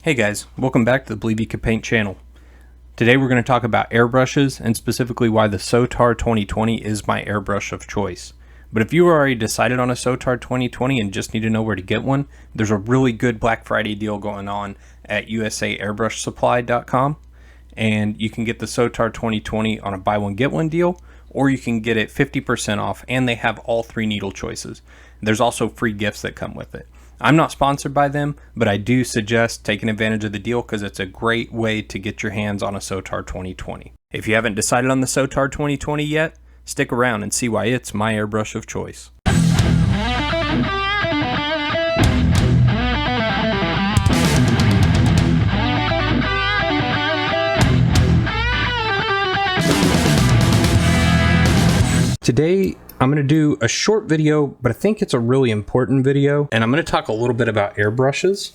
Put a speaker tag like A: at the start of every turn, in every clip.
A: Hey guys, welcome back to the Believe You Can Paint channel. Today we're going to talk about airbrushes and specifically why the Sotar 2020 is my airbrush of choice. But if you already decided on a Sotar 2020 and just need to know where to get one, there's a really good Black Friday deal going on at usaairbrushsupply.com, and you can get the Sotar 2020 on a buy one get one deal, or you can get it 50% off, and they have all three needle choices. There's also free gifts that come with it. I'm not sponsored by them, but I do suggest taking advantage of the deal because it's a great way to get your hands on a Sotar 2020. If you haven't decided on the Sotar 2020 yet, stick around and see why it's my airbrush of choice. Today, I'm going to do a short video, but I think it's a really important video, and I'm going to talk a little bit about airbrushes,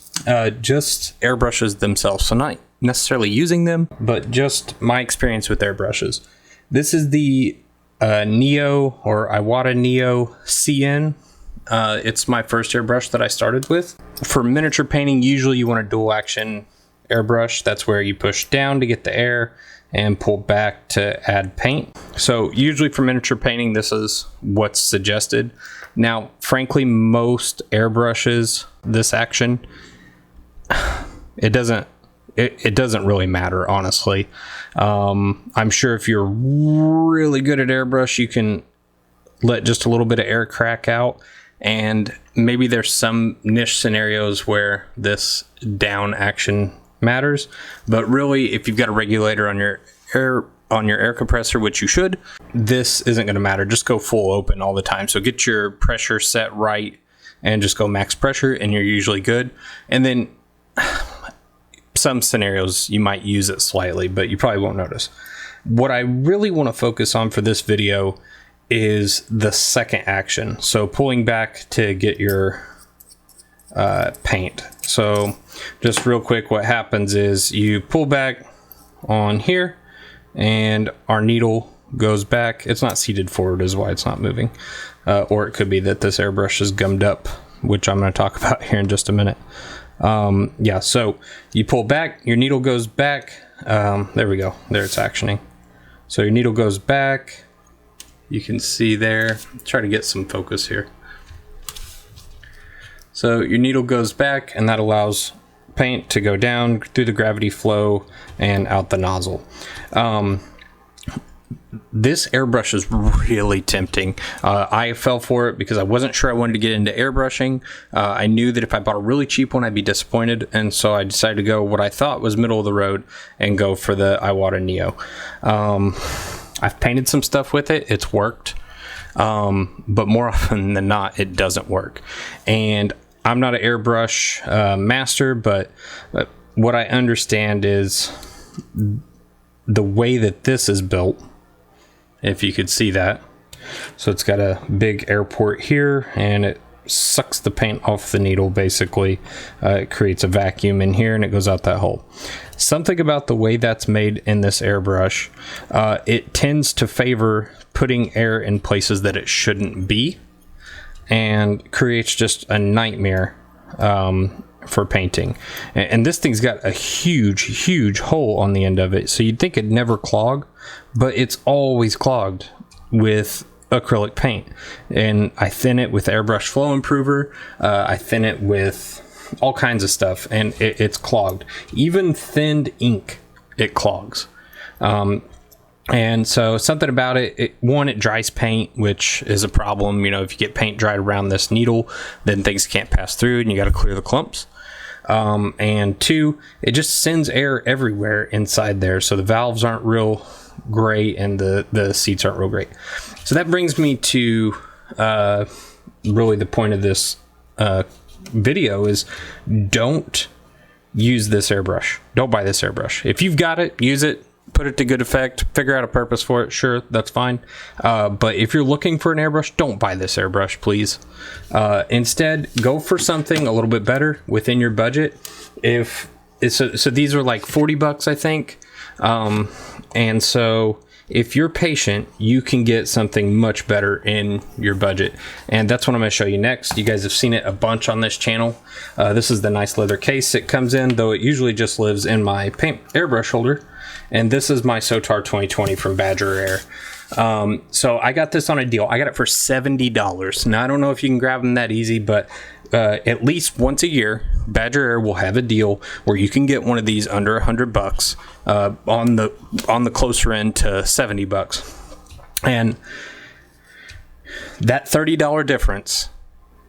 A: just airbrushes themselves. So not necessarily using them, but just my experience with airbrushes. This is the Neo or Iwata Neo CN. It's my first airbrush that I started with. For miniature painting, usually you want a dual action airbrush. That's where you push down to get the air and pull back to add paint. So usually for miniature painting, this is what's suggested. Now, frankly, most airbrushes, this action, it doesn't really matter, honestly. I'm sure if you're really good at airbrush, you can let just a little bit of air crack out, and maybe there's some niche scenarios where this down action matters, but really if you've got a regulator on your air compressor, which you should, this isn't going to matter. Just go full open all the time. So get your pressure set right and just go max pressure and you're usually good. And then some scenarios you might use it slightly, but you probably won't notice. What I really want to focus on for this video is the second action, so pulling back to get your paint. So just real quick, what happens is you pull back on here and our needle goes back. It's not seated forward is why it's not moving, or it could be that this airbrush is gummed up, which I'm going to talk about here in just a minute. Yeah, so you pull back, your needle goes back. There we go, there it's actioning. So your needle goes back, you can see there. Try to get some focus here. So your needle goes back and that allows paint to go down through the gravity flow and out the nozzle. This airbrush is really tempting. I fell for it because I wasn't sure I wanted to get into airbrushing. I knew that if I bought a really cheap one, I'd be disappointed. And so I decided to go what I thought was middle of the road and go for the Iwata Neo. I've painted some stuff with it. It's worked. But more often than not, it doesn't work. And I'm not an airbrush master, but what I understand is the way that this is built, if you could see that. So it's got a big air port here and it sucks the paint off the needle basically. It creates a vacuum in here and it goes out that hole. Something about the way that's made in this airbrush, it tends to favor putting air in places that it shouldn't be, and creates just a nightmare for painting. And this thing's got a huge hole on the end of it, so you'd think it'd never clog, but it's always clogged with acrylic paint. And I thin it with airbrush flow improver, I thin it with all kinds of stuff, and it's clogged. Even thinned ink, it clogs. And so something about it, one, it dries paint, which is a problem. You know, if you get paint dried around this needle, then things can't pass through and you got to clear the clumps. And two, it just sends air everywhere inside there. So the valves aren't real great and the seats aren't real great. So that brings me to really the point of this video is don't use this airbrush. Don't buy this airbrush. If you've got it, use it. Put it to good effect, figure out a purpose for it, sure, that's fine. But if you're looking for an airbrush, don't buy this airbrush, please. Instead, go for something a little bit better within your budget. So these are like 40 bucks, I think. And so if you're patient, you can get something much better in your budget. And that's what I'm going to show you next. You guys have seen it a bunch on this channel. This is the nice leather case it comes in, though it usually just lives in my paint airbrush holder. And this is my Sotar 2020 from Badger Air. So I got this on a deal. I got it for $70. Now, I don't know if you can grab them that easy, but at least once a year, Badger Air will have a deal where you can get one of these under $100 on the closer end to $70. And that $30 difference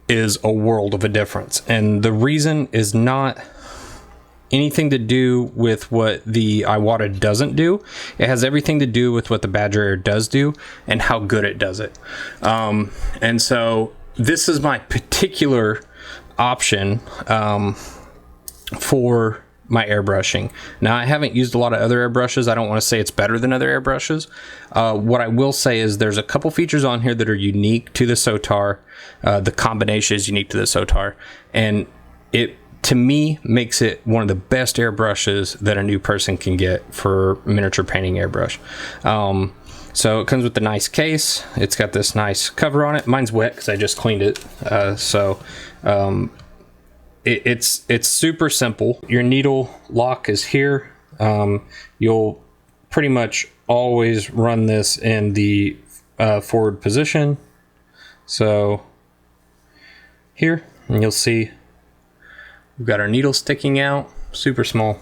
A: is a world of a difference. And the reason is not anything to do with what the Iwata doesn't do. It has everything to do with what the Badger Air does do and how good it does it. And so this is my particular option for my airbrushing. Now, I haven't used a lot of other airbrushes. I don't want to say it's better than other airbrushes. What I will say is there's a couple features on here that are unique to the Sotar. The combination is unique to the Sotar, and it, to me, makes it one of the best airbrushes that a new person can get for miniature painting airbrush. So it comes with a nice case. It's got this nice cover on it. Mine's wet because I just cleaned it. It's super simple. Your needle lock is here. You'll pretty much always run this in the forward position. So here, and you'll see we've got our needle sticking out, super small.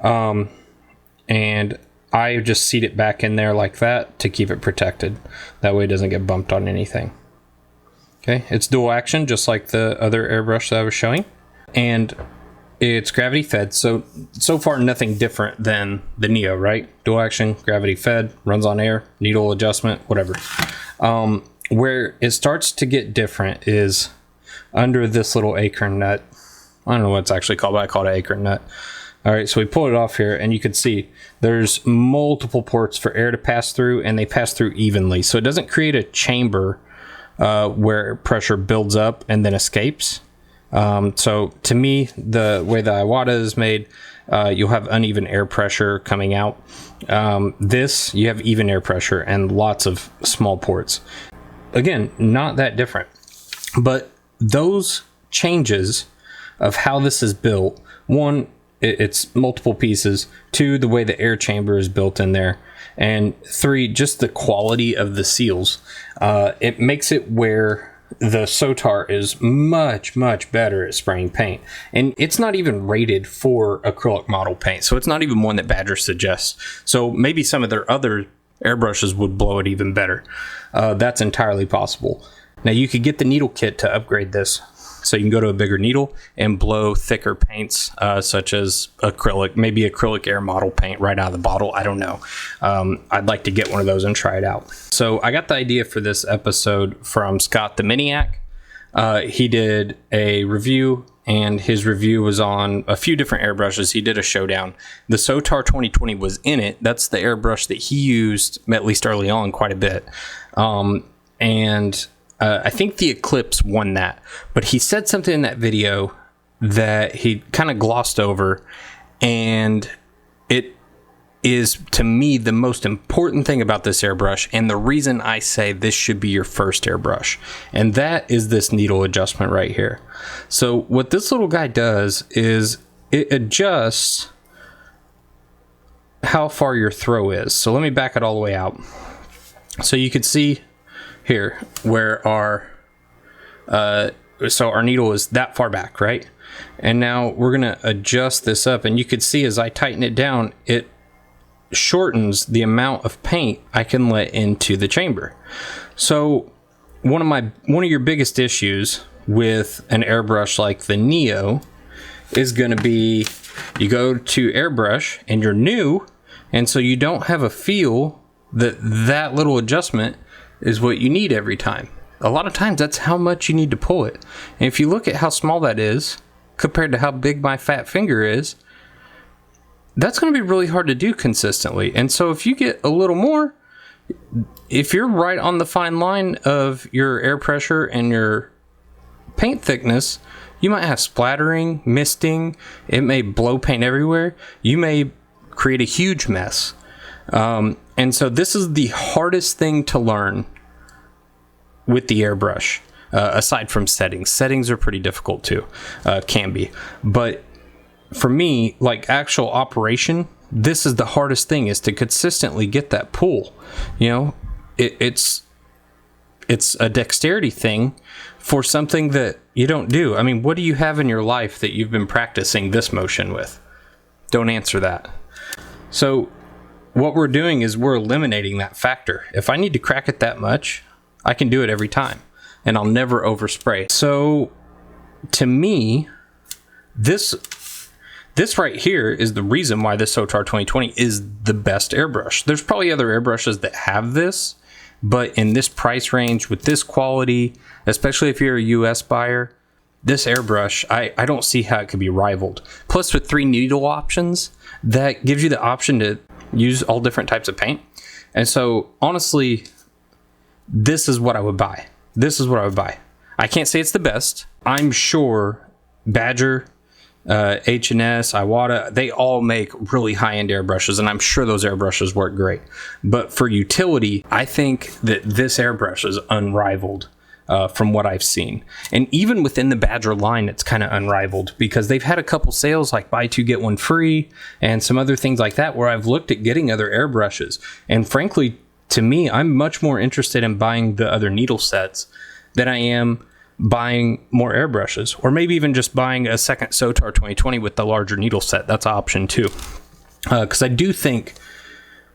A: And I just seat it back in there like that to keep it protected. That way it doesn't get bumped on anything. Okay, it's dual action, just like the other airbrush that I was showing. And it's gravity fed, so far nothing different than the Neo, right? Dual action, gravity fed, runs on air, needle adjustment, whatever. Where it starts to get different is under this little acorn nut. I don't know what it's actually called, but I call it an acorn nut. All right, so we pull it off here, and you can see there's multiple ports for air to pass through, and they pass through evenly. So it doesn't create a chamber where pressure builds up and then escapes. So to me, the way the Iwata is made, you'll have uneven air pressure coming out. This, you have even air pressure and lots of small ports. Again, not that different. But those changes of how this is built, one, it's multiple pieces. Two, the way the air chamber is built in there. And three, just the quality of the seals. It makes it where the Sotar is much, much better at spraying paint. And it's not even rated for acrylic model paint. So it's not even one that Badger suggests. So maybe some of their other airbrushes would blow it even better. That's entirely possible. Now, you could get the needle kit to upgrade this. So you can go to a bigger needle and blow thicker paints, such as acrylic, maybe acrylic air model paint right out of the bottle. I don't know. I'd like to get one of those and try it out. So I got the idea for this episode from Scott the Miniac. He did a review, and his review was on a few different airbrushes. He did a showdown. The Sotar 2020 was in it. That's the airbrush that he used, at least early on, quite a bit. I think the Eclipse won that, but he said something in that video that he kind of glossed over, and it is, to me, the most important thing about this airbrush, and the reason I say this should be your first airbrush, and that is this needle adjustment right here. So what this little guy does is it adjusts how far your throw is. So let me back it all the way out. So you can see here where our needle is that far back, right? And now we're gonna adjust this up, and you can see as I tighten it down, it shortens the amount of paint I can let into the chamber. So one of your biggest issues with an airbrush like the Neo is gonna be you go to airbrush and you're new, and so you don't have a feel that little adjustment is what you need every time. A lot of times that's how much you need to pull it. And if you look at how small that is compared to how big my fat finger is, that's going to be really hard to do consistently. And so if you get a little more, if you're right on the fine line of your air pressure and your paint thickness, you might have splattering, misting, it may blow paint everywhere, you may create a huge mess. And so this is the hardest thing to learn with the airbrush, aside from settings. Settings are pretty difficult too, can be. But for me, like actual operation, this is the hardest thing, is to consistently get that pull. You know, it's a dexterity thing for something that you don't do. I mean, what do you have in your life that you've been practicing this motion with? Don't answer that. So what we're doing is we're eliminating that factor. If I need to crack it that much, I can do it every time, and I'll never overspray. So to me, this right here is the reason why this Sotar 2020 is the best airbrush. There's probably other airbrushes that have this, but in this price range with this quality, especially if you're a US buyer, this airbrush, I don't see how it could be rivaled. Plus with 3 needle options, that gives you the option to use all different types of paint. And so honestly, this is what I would buy. This is what I would buy. I can't say it's the best. I'm sure Badger, H&S, Iwata, they all make really high-end airbrushes, and I'm sure those airbrushes work great. But for utility, I think that this airbrush is unrivaled from what I've seen. And even within the Badger line, it's kind of unrivaled, because they've had a couple sales like buy 2 get 1 free and some other things like that, where I've looked at getting other airbrushes. And frankly, to me, I'm much more interested in buying the other needle sets than I am buying more airbrushes, or maybe even just buying a second Sotar 2020 with the larger needle set. That's an option too. Because I do think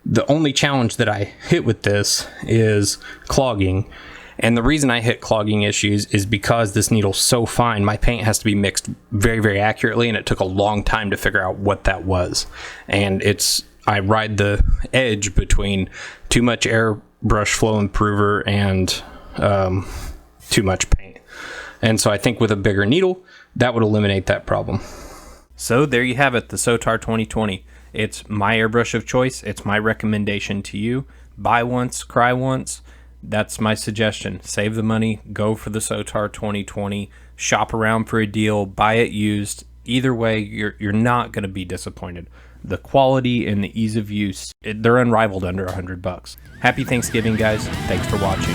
A: the only challenge that I hit with this is clogging. And the reason I hit clogging issues is because this needle's so fine, my paint has to be mixed very, very accurately, and it took a long time to figure out what that was. And I ride the edge between too much airbrush flow improver and too much paint. And so I think with a bigger needle, that would eliminate that problem. So there you have it, the Sotar 2020. It's my airbrush of choice. It's my recommendation to you. Buy once, cry once. That's my suggestion. Save the money, go for the Sotar 2020, shop around for a deal, buy it used. Either way, you're not going to be disappointed. The quality and the ease of use, they're unrivaled under $100. Happy Thanksgiving, guys. Thanks for watching.